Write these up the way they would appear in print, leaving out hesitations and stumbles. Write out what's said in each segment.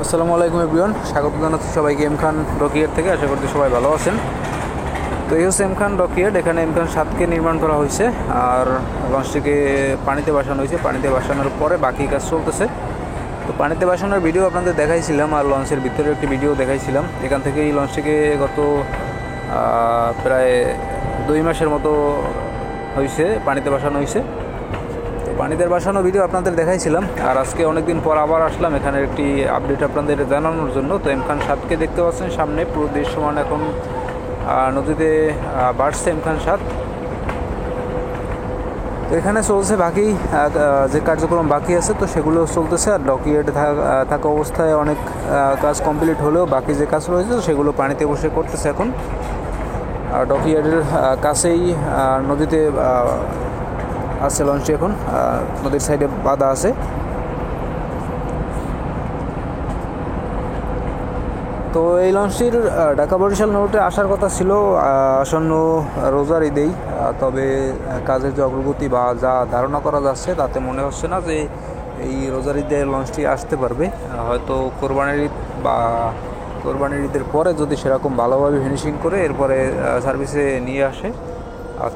আসসালামু আলাইকুম এভরিওয়ান, স্বাগত জানাচ্ছি সবাইকে এম খান ডকইয়ার্ড থেকে। আশা করছি সবাই ভালো আছেন। তো এই হচ্ছে এম খান ডকইয়ার্ড। এখানে এম খান 7কে নির্মাণ করা হয়েছে আর লঞ্চটিকে পানিতে ভাসানো হয়েছে। পানিতে ভাসানোর পরে বাকি কাজ চলতেছে। তো পানিতে ভাসানোর ভিডিও আপনাদের দেখাইছিলাম আর লঞ্চের ভিতরে একটি ভিডিও দেখাইছিলাম। এখান থেকে এই লঞ্চটিকে গত প্রায় 2 মাসের মতো হয়েছে পানিতে ভাসানো হয়েছে। পানিতে ভাসানো ভিডিও আপনাদের দেখাইছিলাম আর আজকে অনেকদিন পর আবার আসলাম এখানে একটি আপডেট আপনাদের জানানোর জন্য। তো এম খান 7কে দেখতে পাচ্ছেন সামনে পুরো দৃশ্যমান এখন নদীতে বাড়ছে এম খান 7। তো এখানে চলছে বাকি যে কার্যক্রম বাকি আছে তো সেগুলো চলতেছে। আর ডকইয়ার্ডে থাকা অবস্থায় অনেক কাজ কমপ্লিট হলেও বাকি যে কাজ রয়েছে সেগুলো পানিতে বসে করতেছে এখন। আর ডকইয়ার্ডের কাছেই নদীতে আছে লঞ্চটি, এখন নদীর সাইডে বাঁধা আছে। তো এই লঞ্চটির ঢাকা বরিশাল নৌরুটে আসার কথা ছিল আসন্ন রোজার ঈদেই, তবে কাজের যে অগ্রগতি বা যা ধারণা করা যাচ্ছে তাতে মনে হচ্ছে না যে এই রোজার ঈদে লঞ্চটি আসতে পারবে। হয়তো কোরবানির ঈদ বা কোরবানির ঈদের পরে যদি সেরকম ভালোভাবে ফিনিশিং করে এরপরে সার্ভিসে নিয়ে আসে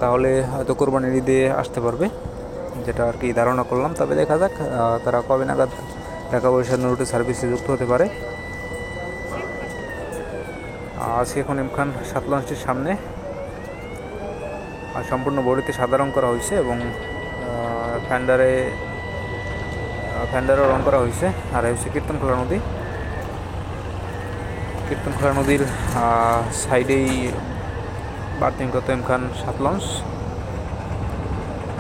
তাহলে হয়তো কোরবানির ঈদে আসতে পারবে, যেটা আর কি ধারণা করলাম। তবে দেখা যাক তারা কবে নাগাদ ঢাকা বরিশাল নৌরুটে সার্ভিসে যুক্ত হতে পারে। আজকে এখন এম খান 7 লঞ্চটির সামনে সম্পূর্ণ বডিতে সাদা রং করা হয়েছে এবং ফ্যান্ডারও রং করা হয়েছে। আর হচ্ছে কীর্তনখোলা নদী। কীর্তনখোলা নদীর সাইডেই বার্থিংগত এম খান 7 লঞ্চ।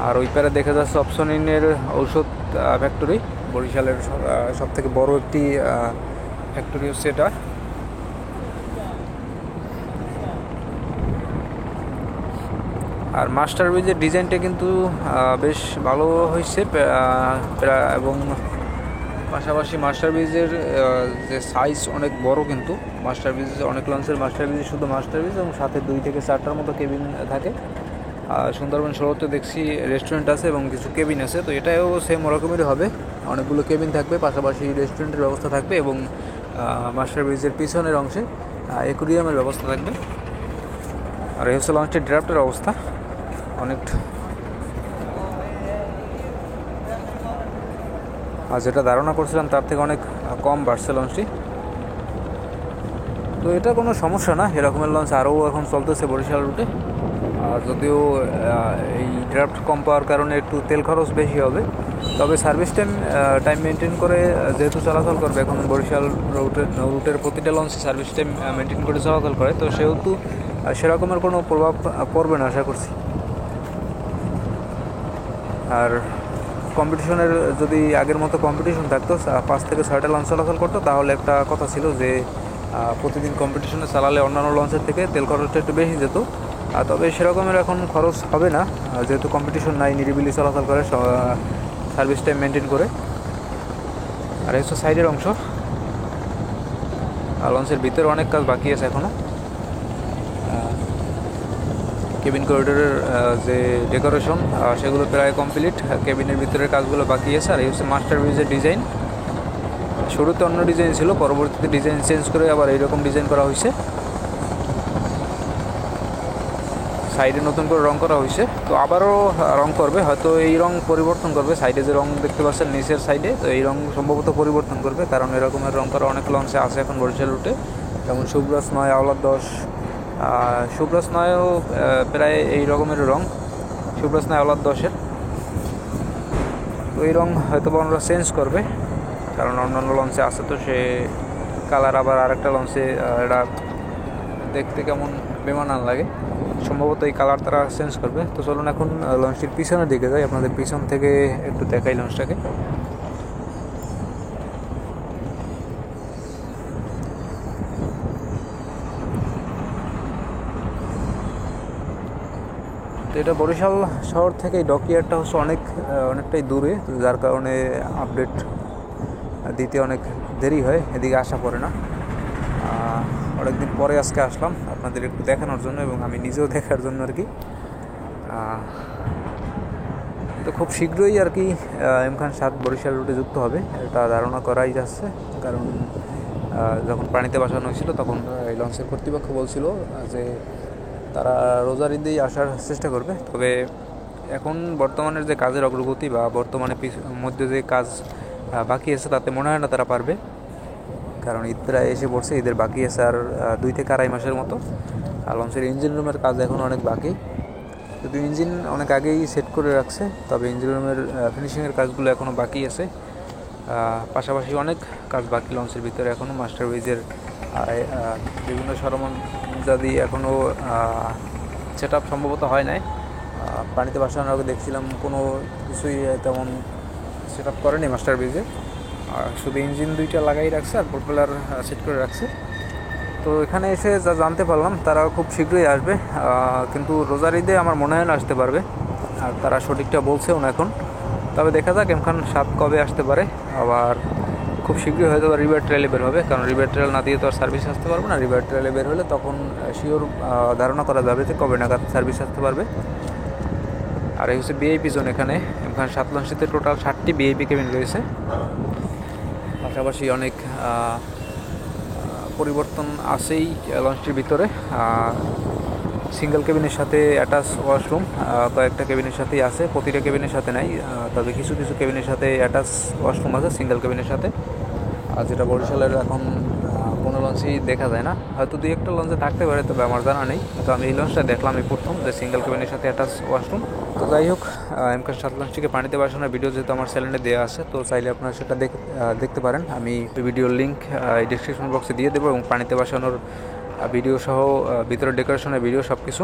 আর ওই পারে দেখা যাচ্ছে অপশনিনের ঔষধ ফ্যাক্টরি, বরিশালের সবথেকে বড় একটি ফ্যাক্টরি হচ্ছে এটা। আর মাস্টার ব্রিজের ডিজাইনটা কিন্তু বেশ ভালো হয়েছে এবং পাশাপাশি মাস্টার ব্রিজের যে সাইজ অনেক বড়, কিন্তু মাস্টার ব্রিজ অনেক লঞ্চের মাস্টার ব্রিজ শুধু মাস্টার ব্রিজ এবং সাথে 2 থেকে 4টার মতো কেবিন থাকে। সুন্দরবন শহরতে দেখছি রেস্টুরেন্ট আছে এবং কিছু কেবিন আছে, তো এটাও সেম ওরকমেরই হবে। অনেকগুলো কেবিন থাকবে, পাশাপাশি রেস্টুরেন্টের ব্যবস্থা থাকবে এবং মাস্টার ব্রিজের পিছনের অংশে অ্যাকুরিয়ামের ব্যবস্থা থাকবে। আর এই হচ্ছে লঞ্চটির ড্রাফটের অবস্থা। অনেক যেটা ধারণা করছিলাম তার থেকে অনেক কম বাড়ছে লঞ্চটি। তো এটা কোনো সমস্যা না, এরকমের লঞ্চ আরও এখন চলতেছে বরিশাল রুটে। যদিও এই ড্রাফট কম পাওয়ার কারণে একটু তেল খরচ বেশি হবে, তবে সার্ভিস টাইম মেনটেন করে যেহেতু চলাচল করবে এখন বরিশাল রুটের প্রতিটা লঞ্চ সার্ভিস টাইম মেনটেন করে চলাচল করে, তো সেহেতু সেরকমের কোনো প্রভাব পড়বে না আশা করছি। আর কম্পিটিশনের যদি আগের মতো কম্পিটিশন থাকতো 5 থেকে 6টা লঞ্চ চলাচল করতো তাহলে একটা কথা ছিল যে প্রতিদিন কম্পিটিশনে চালালে অন্যান্য লঞ্চের থেকে তেল খরচটা একটু বেশি যেত। তবে সেরকমের এখন খরচ হবে না, যেহেতু কম্পিটিশন নাই, নিরিবিলি চলাচল করে সার্ভিস টাইম মেনটেন করে। আর হচ্ছে সাইডের অংশ, লঞ্চের ভিতরে অনেক কাজ বাকি আছে এখনও। কেবিন করিডোরের যে ডেকোরেশন সেগুলো প্রায় কমপ্লিট, কেবিনের ভিতরের কাজগুলো বাকি আছে। আর এই হচ্ছে মাস্টার ব্রিজের ডিজাইন। শুরুতে অন্য ডিজাইন ছিল, পরবর্তীতে ডিজাইন চেঞ্জ করে আবার এইরকম ডিজাইন করা হয়েছে। সাইডে নতুন করে রং করা হয়েছে, তো আবারও রং করবে, হয়তো এই রং পরিবর্তন করবে। সাইডে যে রং দেখতে পাচ্ছেন নিচের সাইডে, তো এই রং সম্ভবত পরিবর্তন করবে, কারণ এরকমের রং করা অনেক লঞ্চে আছে এখন বরিশাল রুটে, যেমন শুভ্রাজ 9, আওলাদ 10। শুভ্রাজ 9ও প্রায় এই রকমের রং, শুভ্রাজ 9 আওলাদ 10-এর। তো এই রং হয়তো ওনারা চেঞ্জ করবে, কারণ অন্যান্য লঞ্চে আছে তো সে কালার আবার আরেকটা লঞ্চে এটা দেখতে কেমন বেমানান লাগে, সম্ভবত এই কালার তারা চেঞ্জ করবে। তো চলুন এখন লঞ্চটির পিছনের দিকে যাই, আপনাদের পিছন থেকে একটু দেখাই লঞ্চটাকে। তো এটা বরিশাল শহর থেকে ডকইয়ার্ডটা হচ্ছে অনেকটাই দূরে, যার কারণে আপডেট দিতে অনেক দেরি হয়, এদিকে আসা পড়ে না। অনেকদিন পরে আজকে আসলাম আপনাদের একটু দেখানোর জন্য এবং আমি নিজেও দেখার জন্য আর কি। তো খুব শীঘ্রই আর কি এম খান 7 বরিশাল রুটে যুক্ত হবে, এটা ধারণা করাই যাচ্ছে, কারণ যখন পানিতে বসানো হয়েছিল তখন এই লঞ্চের কর্তৃপক্ষ বলছিল যে তারা রোজার ঈদেই আসার চেষ্টা করবে। তবে এখন বর্তমানের যে কাজের অগ্রগতি বা বর্তমানে মধ্যে যে কাজ বাকি আছে তাতে মনে হয় না তারা পারবে, কারণ ঈদ প্রায় এসে পড়ছে, ঈদের বাকি আছে আর 2 থেকে আড়াই মাসের মতো। আর লঞ্চের ইঞ্জিন রুমের কাজ এখন অনেক বাকি, কিন্তু ইঞ্জিন অনেক আগেই সেট করে রাখছে, তবে ইঞ্জিন রুমের ফিনিশিংয়ের কাজগুলো এখনও বাকি আছে। পাশাপাশি অনেক কাজ বাকি লঞ্চের ভিতরে এখনও। মাস্টার বেজের বিভিন্ন সরঞ্জাদি এখনও সেট আপ সম্ভবত হয় নাই। পানিতে ভাসানোর আগে দেখছিলাম কোনো কিছুই তেমন সেট আপ করেনি মাস্টার বেজে, শুধু ইঞ্জিন 2টা লাগাই রাখছে আর প্রোপেলার সেট করে রাখছে। তো এখানে এসে যা জানতে পারলাম তারা খুব শীঘ্রই আসবে, কিন্তু রোজার ঈদে আমার মনে হয় না আসতে পারবে, আর তারা সঠিকটা বলছেও না এখন। তবে দেখা যাক এমখান 7 কবে আসতে পারে। আবার খুব শীঘ্রই হয়তো রিভার ট্রেলে বের হবে, কারণ রিভার ট্রেল না দিয়ে তো আর সার্ভিস আসতে পারবো না। রিভার ট্রেলে বের হলে তখন শিওর ধারণা করা যাবে যে কবে নাগাদ সার্ভিস আসতে পারবে। আর এই হচ্ছে ভিআইপি জোন। এখানে 7 লঞ্চেতে টোটাল 7টি ভিআইপি কেবিন রয়েছে। পাশাপাশি অনেক পরিবর্তন আছেই লঞ্চটির ভিতরে। সিঙ্গেল কেবিনের সাথে অ্যাটাচ ওয়াশরুম কয়েকটা কেবিনের সাথেই আছে, প্রতিটা কেবিনের সাথে নাই, তবে কিছু কিছু কেবিনের সাথে অ্যাটাচ ওয়াশরুম আছে সিঙ্গেল কেবিনের সাথে। আর যেটা বরিশালের এখন কোনো লঞ্চেই দেখা যায় না, হয়তো 2-1টা লঞ্চে থাকতে পারে, তবে আমার জানা নেই। তো আমি এই লঞ্চটা দেখলাম এই প্রথম, যে সিঙ্গেল কেবিনের সাথে অ্যাটাচ ওয়াশরুম। তো যাই হোক, এমখান 7 লঞ্চটিকে পানিতে ভাসানোর ভিডিও যেহেতু আমার চ্যানেলে দেওয়া আছে, তো চাইলে আপনারা সেটা দেখতে পারেন। আমি ভিডিওর লিঙ্ক এই ডিসক্রিপশন বক্সে দিয়ে দেবো, এবং পানিতে ভাসানোর ভিডিও সহ ভিতরে ডেকোরেশনের ভিডিও সব কিছু।